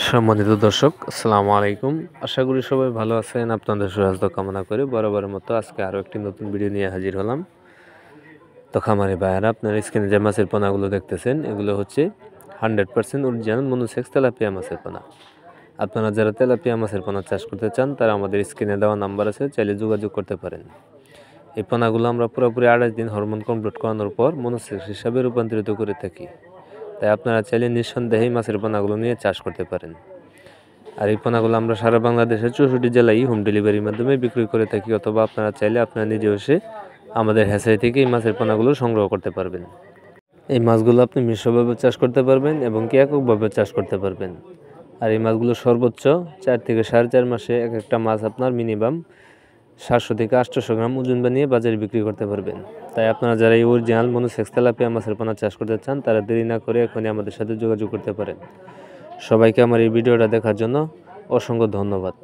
সম্মানিত দর্শক, আসসালামু আলাইকুম। আশা করি সবাই ভালো আছেন। আপনাদের সুস্বাস্থ্য কামনা করে বরাবরের মতো আজকে আরও একটি নতুন ভিডিও নিয়ে হাজির হলাম। তো খামারি ভাইয়ারা, আপনার স্ক্রিনে যে মাছের পোনাগুলো দেখতেছেন, এগুলো হচ্ছে 100% অরিজিনাল মনোসেক্স তেলাপিয়া মাছের পোনা। আপনারা যারা তেলাপিয়া মাছের পোনা চাষ করতে চান, তারা আমাদের স্ক্রিনে দেওয়া নাম্বার আছে, চাইলে যোগাযোগ করতে পারেন। এই পোনাগুলো আমরা পুরোপুরি 28 দিন হরমোন কমপ্লিট করানোর পর মনোসেক্স হিসাবে রূপান্তরিত করে থাকি। তাই আপনারা চাইলে নিঃসন্দেহে মাছের পোনাগুলো নিয়ে চাষ করতে পারেন। আর এই পোনাগুলো আমরা সারা বাংলাদেশের 64 জেলায় হোম ডেলিভারির মাধ্যমে বিক্রি করে থাকি, অথবা আপনারা চাইলে আপনারা নিজে এসে আমাদের হ্যাচারি থেকে এই মাছের পোনাগুলো সংগ্রহ করতে পারবেন। এই মাছগুলো আপনি মিশ্রভাবে চাষ করতে পারবেন এবং কি এককভাবে চাষ করতে পারবেন। আর এই মাছগুলো সর্বোচ্চ 4 থেকে 4.5 মাসে এক একটা মাছ আপনার মিনিমাম 700 থেকে 800 গ্রাম ওজন বানিয়ে বাজারে বিক্রি করতে পারবেন। তাই আপনারা যারা এই অরিজিনাল মনোসেক্স তেলাপিয়া মাছের পোনা চাষ করতে চান, তারা দেরি না করে এখনই আমাদের সাথে যোগাযোগ করতে পারেন। সবাইকে আমার এই ভিডিওটা দেখার জন্য অসংখ্য ধন্যবাদ।